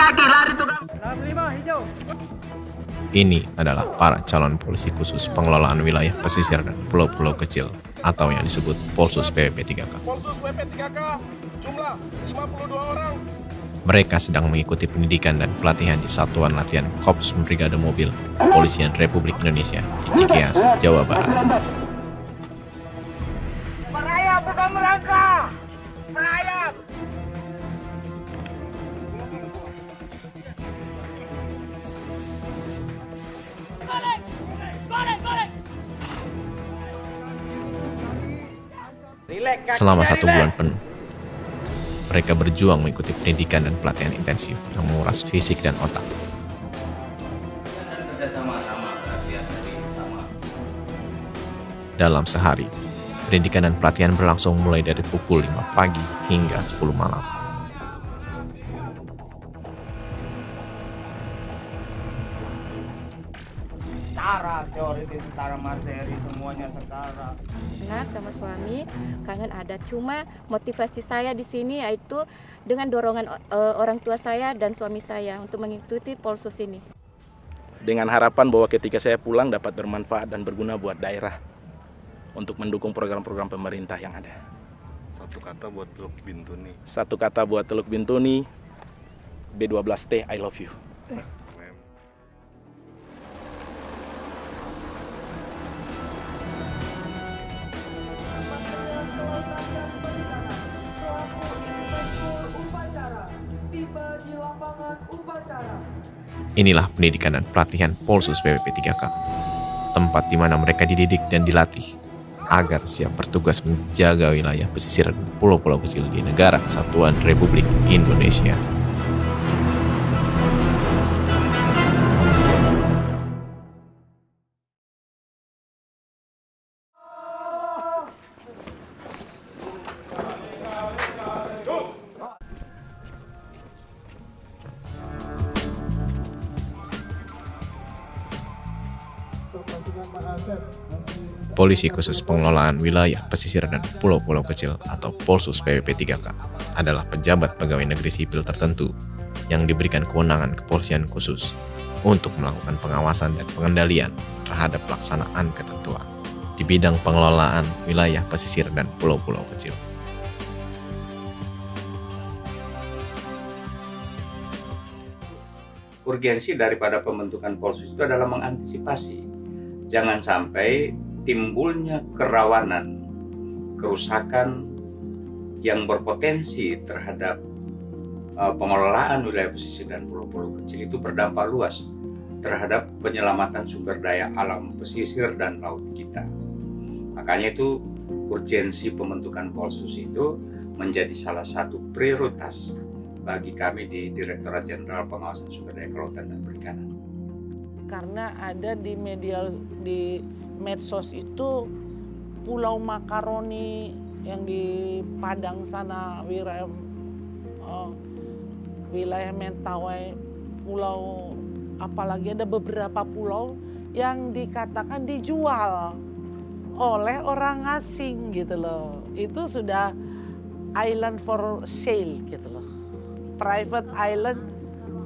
kaki lari tukang. Ini adalah para calon polisi khusus pengelolaan wilayah pesisir dan pulau-pulau kecil atau yang disebut Polsus PWP3K. Polsus PWP3K jumlah 52 orang. Mereka sedang mengikuti pendidikan dan pelatihan di Satuan Latihan Korps Brigade Mobil Kepolisian Republik Indonesia di Cikeas, Jawa Barat. Merayap bukan merangkak. Merayap. Selama 1 bulan penuh, mereka berjuang mengikuti pendidikan dan pelatihan intensif yang menguras fisik dan otak. Dalam sehari, pendidikan dan pelatihan berlangsung mulai dari pukul 5 pagi hingga 10 malam. Setara teori, setara materi, semuanya setara. Anak sama suami kangen ada, cuma motivasi saya di sini yaitu dengan dorongan orang tua saya dan suami saya untuk mengikuti Polsus ini. Dengan harapan bahwa ketika saya pulang dapat bermanfaat dan berguna buat daerah untuk mendukung program-program pemerintah yang ada. Satu kata buat Teluk Bintuni. Satu kata buat Teluk Bintuni, B12T, I love you. Inilah pendidikan dan pelatihan Polsus PWP3K, tempat di mana mereka dididik dan dilatih agar siap bertugas menjaga wilayah pesisir dan pulau-pulau kecil di negara kesatuan Republik Indonesia. Polisi khusus pengelolaan wilayah pesisir dan pulau-pulau kecil atau Polsus PWP3K adalah pejabat pegawai negeri sipil tertentu yang diberikan kewenangan kepolisian khusus untuk melakukan pengawasan dan pengendalian terhadap pelaksanaan ketentuan di bidang pengelolaan wilayah pesisir dan pulau-pulau kecil. Urgensi daripada pembentukan Polsus itu adalah mengantisipasi jangan sampai timbulnya kerawanan, kerusakan yang berpotensi terhadap pengelolaan wilayah pesisir dan pulau-pulau kecil itu berdampak luas terhadap penyelamatan sumber daya alam pesisir dan laut kita. Makanya itu urgensi pembentukan Polsus itu menjadi salah satu prioritas bagi kami di Direktorat Jenderal Pengawasan Sumber Daya Kelautan dan Perikanan. Karena ada di medsos itu Pulau Makaroni yang di Padang sana, wilayah Mentawai, pulau apalagi ada beberapa pulau yang dikatakan dijual oleh orang asing gitu loh. Itu sudah island for sale gitu loh. Private island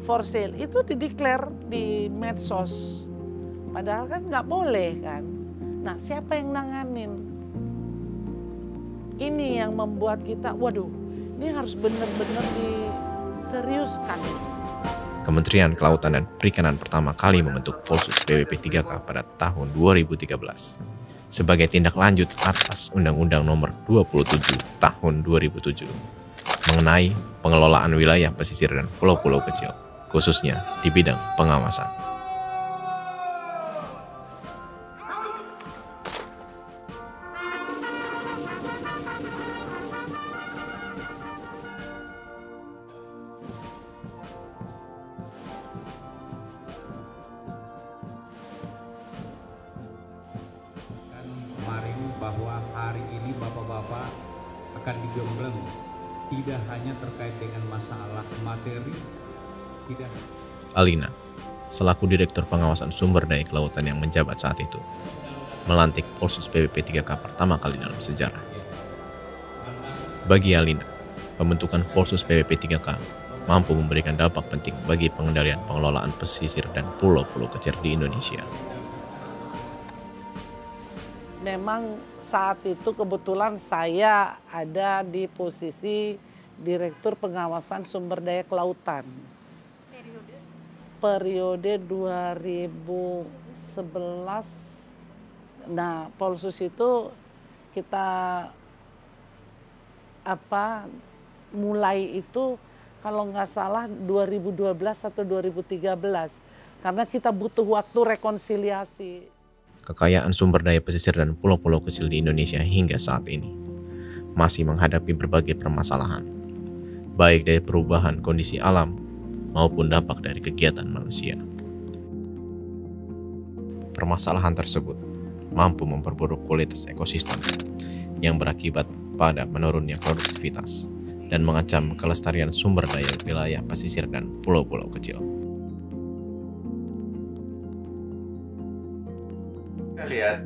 for sale itu dideklar di medsos. Padahal kan nggak boleh kan. Nah, siapa yang nanganin? Ini yang membuat kita, waduh, ini harus benar-benar diseriuskan. Kementerian Kelautan dan Perikanan pertama kali membentuk Polsus PWP3K pada tahun 2013 sebagai tindak lanjut atas Undang-Undang Nomor 27 Tahun 2007 mengenai pengelolaan wilayah pesisir dan pulau-pulau kecil, khususnya di bidang pengawasan. Kemarin bahwa hari ini bapak-bapak akan digembleng tidak hanya terkait dengan masalah materi, tidak. Alina, selaku Direktur Pengawasan Sumber Daya Kelautan yang menjabat saat itu, melantik Polsus PWP3K pertama kali dalam sejarah. Bagi Alina, pembentukan Polsus PWP3K mampu memberikan dampak penting bagi pengendalian pengelolaan pesisir dan pulau-pulau kecil di Indonesia. Memang saat itu kebetulan saya ada di posisi Direktur Pengawasan Sumber Daya Kelautan. Periode 2011. Nah, Polsus itu kita mulai itu kalau nggak salah 2012 atau 2013 karena kita butuh waktu rekonsiliasi. Kekayaan sumber daya pesisir dan pulau-pulau kecil di Indonesia hingga saat ini masih menghadapi berbagai permasalahan, baik dari perubahan kondisi alam maupun dampak dari kegiatan manusia. Permasalahan tersebut mampu memperburuk kualitas ekosistem yang berakibat pada menurunnya produktivitas dan mengancam kelestarian sumber daya wilayah pesisir dan pulau-pulau kecil. Kita lihat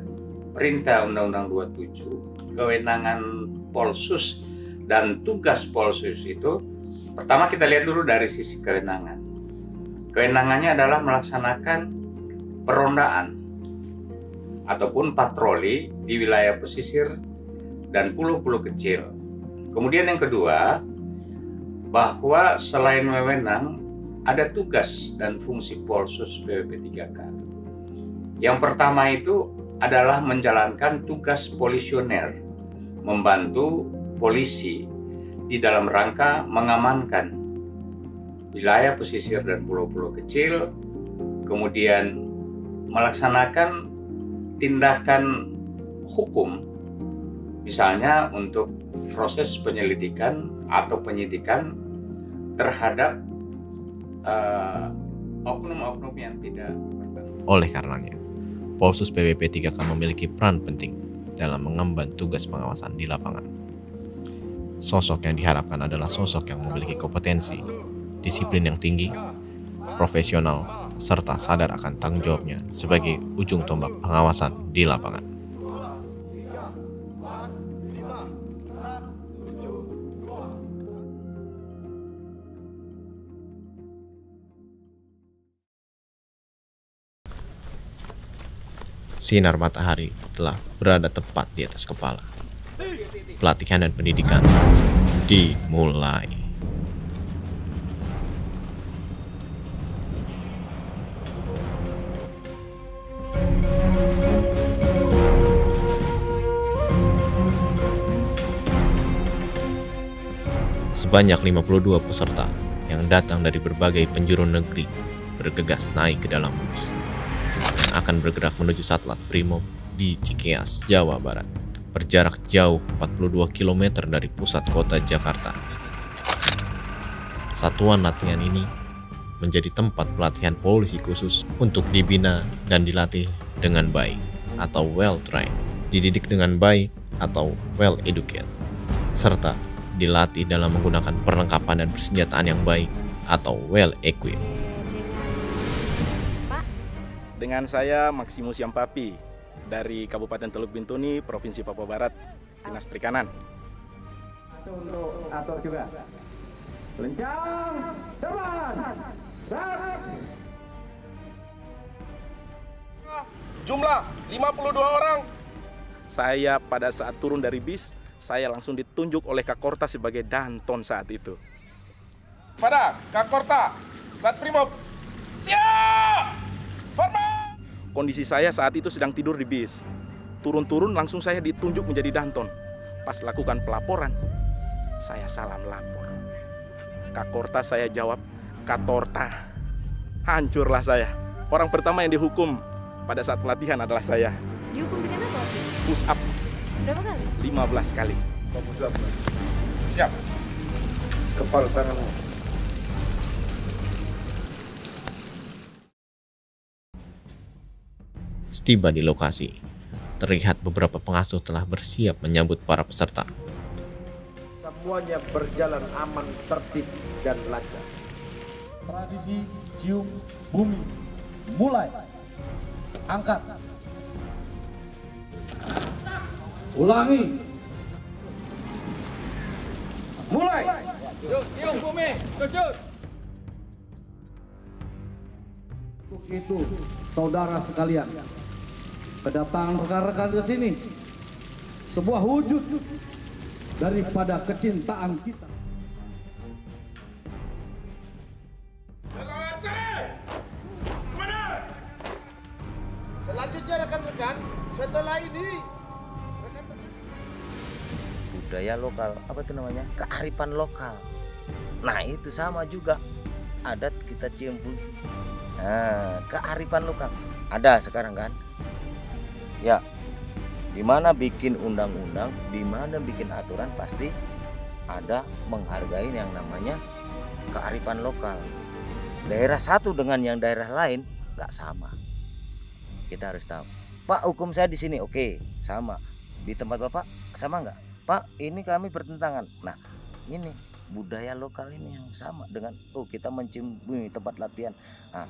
Perintah Undang-Undang 27, kewenangan Polsus dan tugas Polsus itu, pertama kita lihat dulu dari sisi kewenangan. Kewenangannya adalah melaksanakan perondaan ataupun patroli di wilayah pesisir dan pulau-pulau kecil. Kemudian yang kedua, bahwa selain wewenang, ada tugas dan fungsi Polsus PWP 3K. Yang pertama itu adalah menjalankan tugas polisioner, membantu polisi di dalam rangka mengamankan wilayah pesisir dan pulau-pulau kecil, kemudian melaksanakan tindakan hukum, misalnya untuk proses penyelidikan atau penyidikan terhadap oknum-oknum yang tidak bertanggung jawab. Oleh karenanya, Polsus PWP 3K memiliki peran penting dalam mengemban tugas pengawasan di lapangan. Sosok yang diharapkan adalah sosok yang memiliki kompetensi, disiplin yang tinggi, profesional, serta sadar akan tanggung jawabnya sebagai ujung tombak pengawasan di lapangan. Sinar matahari telah berada tepat di atas kepala. Pelatihan dan pendidikan dimulai. Sebanyak 52 peserta yang datang dari berbagai penjuru negeri bergegas naik ke dalam bus yang akan bergerak menuju Satlat Brimob di Cikeas, Jawa Barat, berjarak jauh 42 km dari pusat kota Jakarta. Satuan latihan ini menjadi tempat pelatihan polisi khusus untuk dibina dan dilatih dengan baik atau well trained, dididik dengan baik atau well educated, serta dilatih dalam menggunakan perlengkapan dan persenjataan yang baik atau well equipped. Dengan saya Maximus Yampapi dari Kabupaten Teluk Bintuni, Provinsi Papua Barat, Dinas Perikanan. Untuk atur juga. Lencang, depan, Jumlah 52 orang. Saya pada saat turun dari bis, saya langsung ditunjuk oleh Kakorta sebagai Danton saat itu. Pada Kakorta, Satprimob, siap! Kondisi saya saat itu sedang tidur di bis. Turun-turun langsung saya ditunjuk menjadi Danton. Pas lakukan pelaporan, saya salah melapor. Kakorta saya jawab, Katorta. Hancurlah saya. Orang pertama yang dihukum pada saat pelatihan adalah saya. Dihukum dengan apa? Push up. Berapa kali? 15 kali. Push up. Siap. Kepala tanganmu. Setiba di lokasi, terlihat beberapa pengasuh telah bersiap menyambut para peserta. Semuanya berjalan aman, tertib, dan lancar. Tradisi cium bumi mulai. Angkat. Ulangi. Mulai. cium bumi, tujuh. Untuk itu, saudara sekalian, kedatangan rekan-rekan ke sini sebuah wujud daripada kecintaan kita. Selanjutnya rekan-rekan, setelah ini budaya lokal, apa itu namanya, kearifan lokal. Nah itu sama juga adat kita cium bumi. Nah, kearifan lokal ada sekarang kan ya, dimana bikin undang-undang, dimana bikin aturan, pasti ada menghargai yang namanya kearifan lokal. Daerah satu dengan yang daerah lain nggak sama. Kita harus tahu, Pak, hukum saya di sini oke, sama. Di tempat Bapak sama nggak? Pak, ini kami bertentangan. Nah, ini budaya lokal ini yang sama dengan kita mencium bumi tempat latihan. Nah,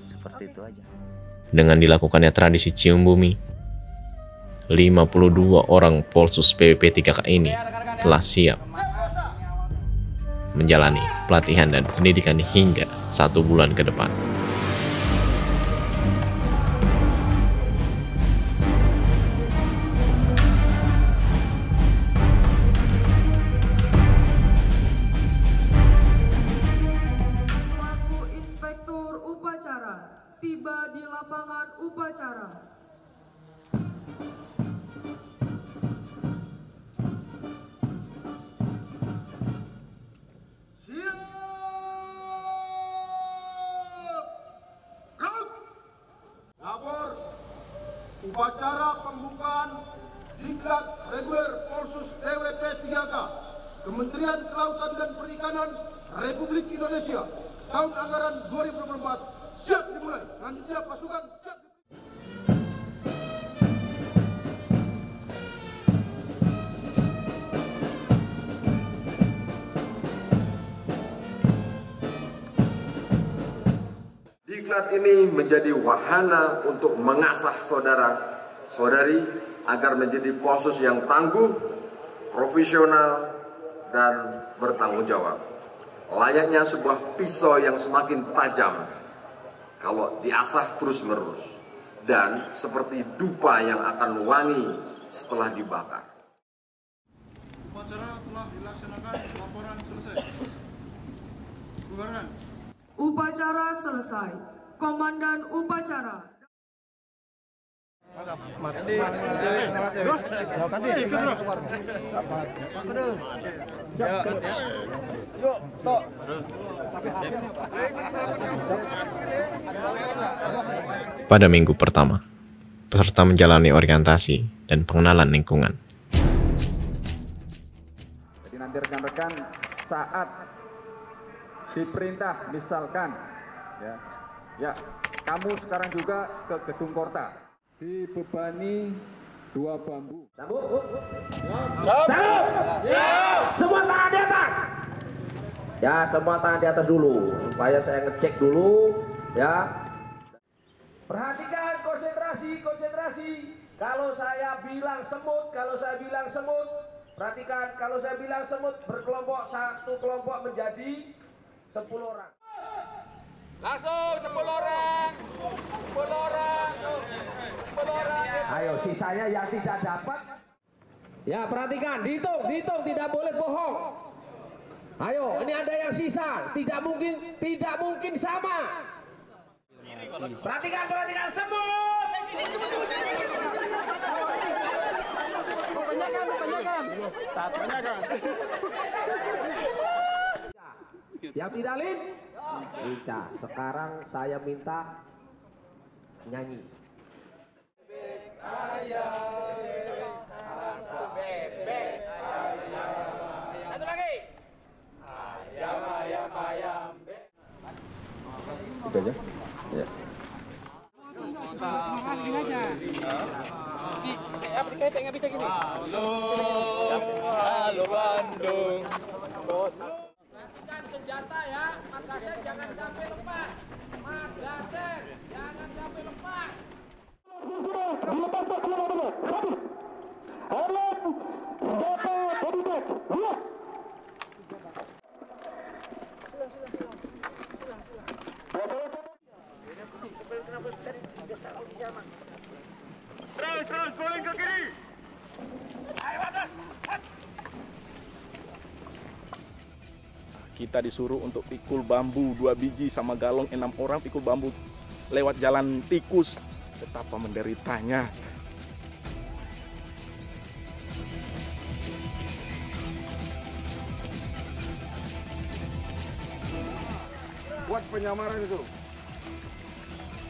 seperti itu aja. Dengan dilakukannya tradisi cium bumi, 52 orang Polsus PWP 3K ini telah siap menjalani pelatihan dan pendidikan hingga 1 bulan ke depan. Tiba di lapangan upacara. siap. Lapor upacara pembukaan Diklat Reguler Polsus PWP 3K Kementerian Kelautan dan Perikanan Republik Indonesia tahun anggaran 2024 siap dimulai. Lanjutnya pasukan siap. Diklat ini menjadi wahana untuk mengasah saudara-saudari agar menjadi Polsus yang tangguh, profesional, dan bertanggung jawab. Layaknya sebuah pisau yang semakin tajam kalau diasah terus-menerus, dan seperti dupa yang akan wangi setelah dibakar. Upacara telah dilaksanakan, laporan selesai. Bubarkan. Upacara selesai. Komandan upacara. Pada minggu pertama, peserta menjalani orientasi dan pengenalan lingkungan. Jadi nanti rekan-rekan saat diperintah, misalkan ya kamu sekarang juga ke Gedung Korta, dibebani 2 bambu. Semua tangan di atas. Ya, semua tangan di atas dulu supaya saya ngecek dulu ya. Perhatikan, konsentrasi. Kalau saya bilang semut, perhatikan, kalau saya bilang semut berkelompok, satu kelompok menjadi 10 orang. Langsung 10 orang. Ayo, sisanya yang tidak dapat. Ya, perhatikan, dihitung, tidak boleh bohong. Ayo, ini ada yang sisa, tidak mungkin sama. Perhatikan semut. Kebanyakan. Yang tidak lin? Ica. Sekarang saya minta nyanyi. Satu lagi. Ayam. Itu aja. Ya. Nggak bisa gini. Halo Bandung. Perhatikan senjata ya, magasen jangan sampai lepas. Terus, guling ke kiri. Kita disuruh untuk pikul bambu 2 biji sama galong 6 orang pikul bambu lewat jalan tikus. Betapa menderitanya. Buat penyamaran itu.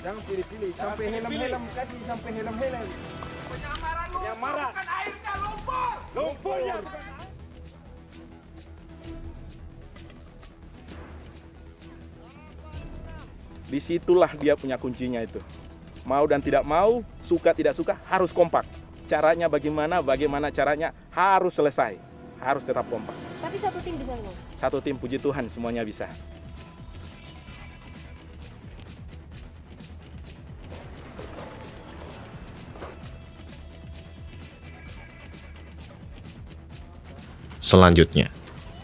Jangan pilih-pilih, sampai helm-helm kasih, sampai helm-helm. Penyamaran. Bukan airnya, lumpur. Lumpurnya. Disitulah dia punya kuncinya itu. Mau dan tidak mau, suka tidak suka, harus kompak. Caranya bagaimana caranya, harus selesai. Harus tetap kompak. Tapi satu tim bisa loh. Satu tim, puji Tuhan, semuanya bisa. Selanjutnya,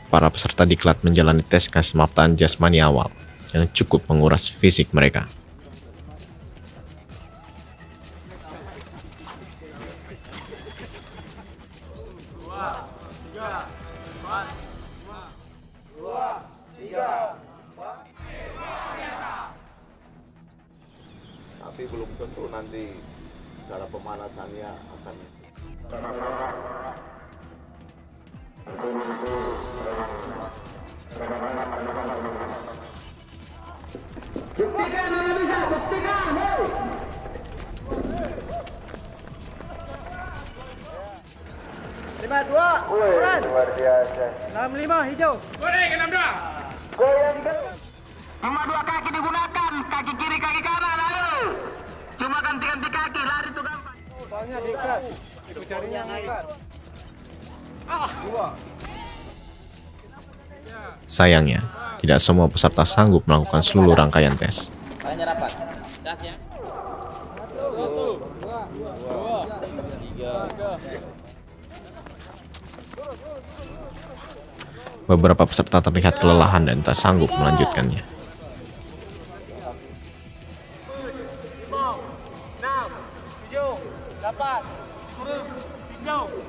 para peserta diklat menjalani tes kesemaptaan jasmani awal yang cukup menguras fisik mereka. Tapi belum tentu nanti cara pemanasannya akan Buktikan mana bisa, buktikan, hei! Lima dua, kurang. Luar biasa. 65 hijau. Kuning 62. Goyang terus. Cuma 2 kaki digunakan, kaki kiri, kaki kanan, lalu. Cuma ganti-ganti kaki, lari tuh gampang. Soalnya dekat. Itu carinya ngangkat. Sayangnya, tidak semua peserta sanggup melakukan seluruh rangkaian tes. Banyak rapat. Das ya. 1, 2, 3. Beberapa peserta terlihat kelelahan dan tak sanggup melanjutkannya. 5, 6, 7, 8, 10, 7.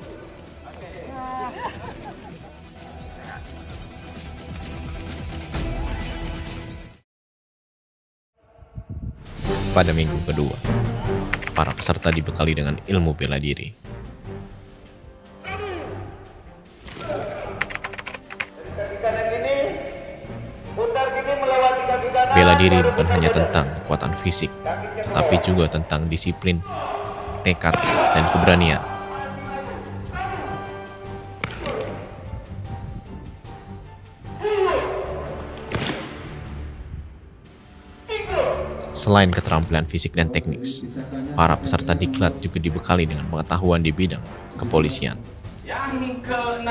Pada minggu kedua, para peserta dibekali dengan ilmu bela diri. Bela diri bukan hanya tentang kekuatan fisik, tetapi juga tentang disiplin, tekad, dan keberanian. Selain keterampilan fisik dan teknis, para peserta diklat juga dibekali dengan pengetahuan di bidang kepolisian. Yang ke-6,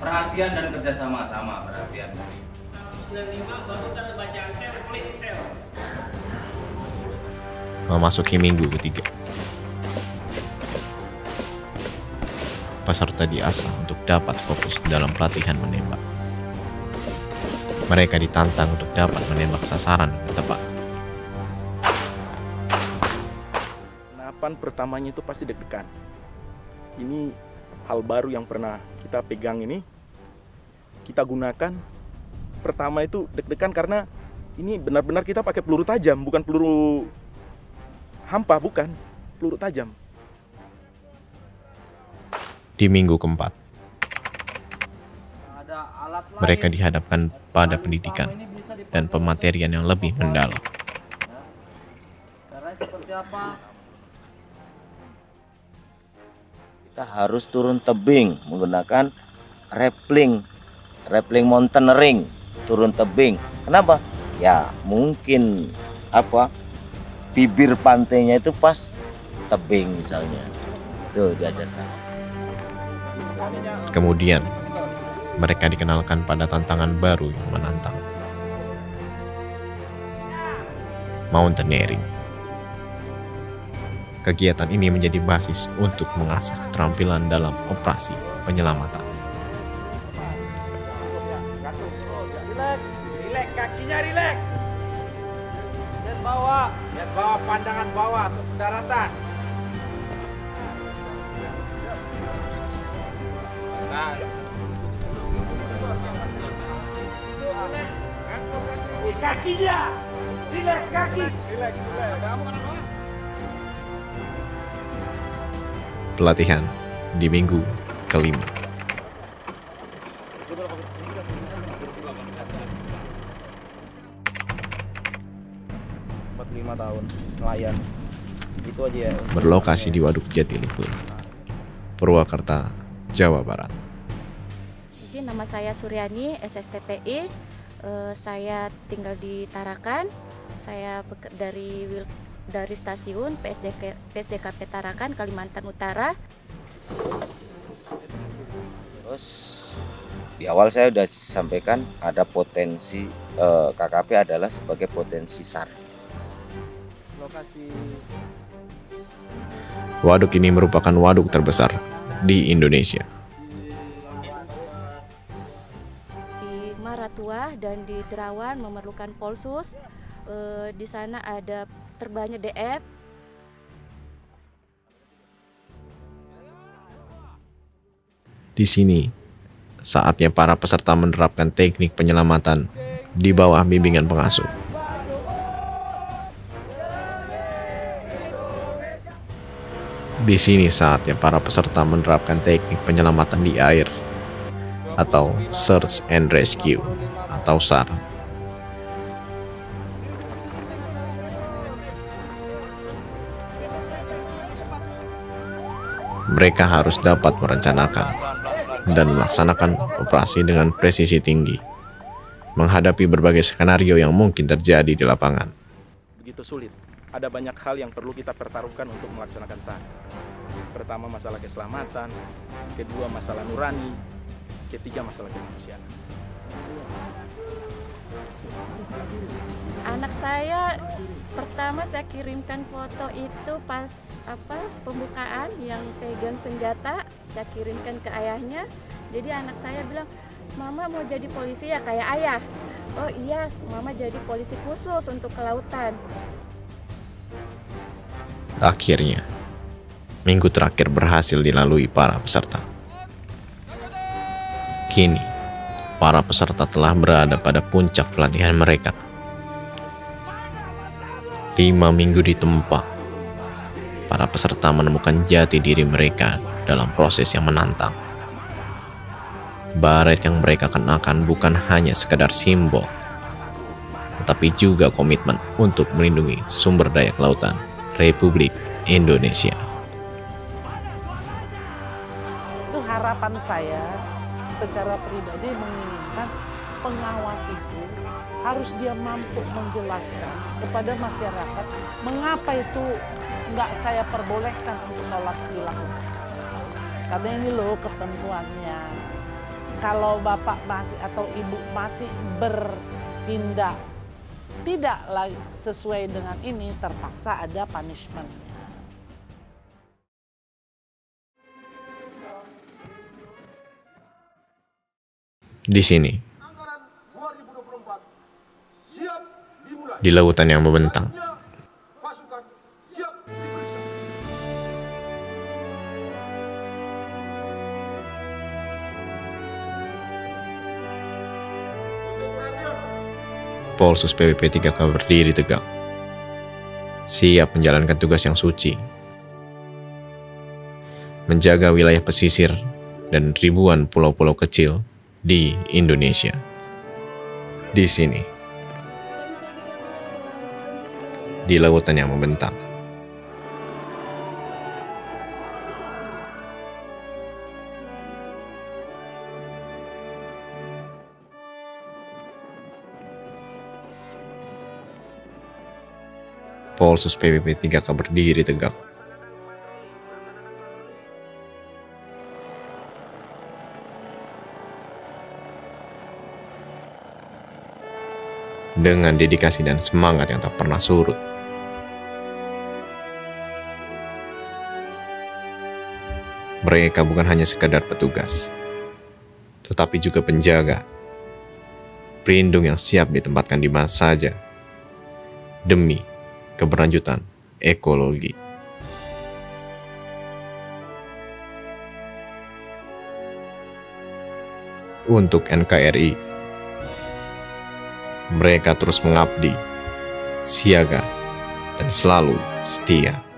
perhatian dan kerjasama. Perhatian. 95 baru tanda bacaan sel, klik sel. Memasuki minggu ketiga, peserta diasah untuk dapat fokus dalam pelatihan menembak. Mereka ditantang untuk dapat menembak sasaran dengan tepat. Pertamanya itu pasti deg-degan. Ini hal baru yang pernah kita pegang ini, kita gunakan. Pertama itu deg-degan karena ini benar-benar kita pakai peluru tajam, bukan peluru hampa, bukan peluru tajam. Di minggu keempat, mereka dihadapkan pada pendidikan dan pematerian yang lebih mendalam. Caranya seperti apa? Kita harus turun tebing menggunakan rappelling mountaineering, turun tebing. Kenapa? Ya mungkin bibir pantainya itu pas tebing misalnya. Itu diajarkan. Kemudian mereka dikenalkan pada tantangan baru yang menantang, mountaineering. Kegiatan ini menjadi basis untuk mengasah keterampilan dalam operasi penyelamatan. Rileks, kakinya rileks. bawah. Lihat bawah, pandangan bawah ke daratan. Nah. Kakinya. Relax kaki. Relax. Pelatihan di minggu kelima. 45 tahun nelayan. Itu aja ya. Berlokasi di Waduk Jatiluhur, Purwakarta, Jawa Barat. Jadi nama saya Suryani, SSTPI. Saya tinggal di Tarakan. Saya dari stasiun PSDKP Tarakan, Kalimantan Utara. Terus di awal saya sudah sampaikan ada potensi KKP adalah sebagai potensi SAR. Waduk ini merupakan waduk terbesar di Indonesia. Di Maratua dan di Derawan memerlukan Polsus. Di sana ada terbanyak DF. Di sini, saatnya para peserta menerapkan teknik penyelamatan di bawah bimbingan pengasuh. Di sini saatnya para peserta menerapkan teknik penyelamatan di air atau Search and Rescue atau SAR. Mereka harus dapat merencanakan dan melaksanakan operasi dengan presisi tinggi, menghadapi berbagai skenario yang mungkin terjadi di lapangan. Begitu sulit. Ada banyak hal yang perlu kita pertaruhkan untuk melaksanakan SAR. Pertama masalah keselamatan, kedua masalah nurani, ketiga masalah kemanusiaan. Anak saya pertama saya kirimkan foto itu pas pembukaan yang pegang senjata, saya kirimkan ke ayahnya. Jadi anak saya bilang, "Mama mau jadi polisi ya kayak ayah." "Oh iya, Mama jadi polisi khusus untuk kelautan." Akhirnya, minggu terakhir berhasil dilalui para peserta. Kini, para peserta telah berada pada puncak pelatihan mereka. 5 minggu ditempa, para peserta menemukan jati diri mereka dalam proses yang menantang. Baret yang mereka kenakan bukan hanya sekadar simbol, tetapi juga komitmen untuk melindungi sumber daya kelautan Republik Indonesia. Itu harapan saya secara pribadi menginginkan pengawas itu harus dia mampu menjelaskan kepada masyarakat mengapa itu nggak saya perbolehkan untuk sholat dilakukan. Karena ini loh ketentuannya. Kalau bapak masih atau ibu masih bertindak tidak lagi sesuai dengan ini, terpaksa ada punishment-nya. Di sini, di lautan yang membentang, Polsus PWP 3K berdiri tegak, siap menjalankan tugas yang suci, menjaga wilayah pesisir dan ribuan pulau-pulau kecil di Indonesia. Di sini, di lautan yang membentang, Polsus PWP 3K berdiri tegak. Dengan dedikasi dan semangat yang tak pernah surut. Mereka bukan hanya sekadar petugas, tetapi juga penjaga, pelindung yang siap ditempatkan di mana saja, demi keberlanjutan ekologi. Untuk NKRI, mereka terus mengabdi, siaga, dan selalu setia.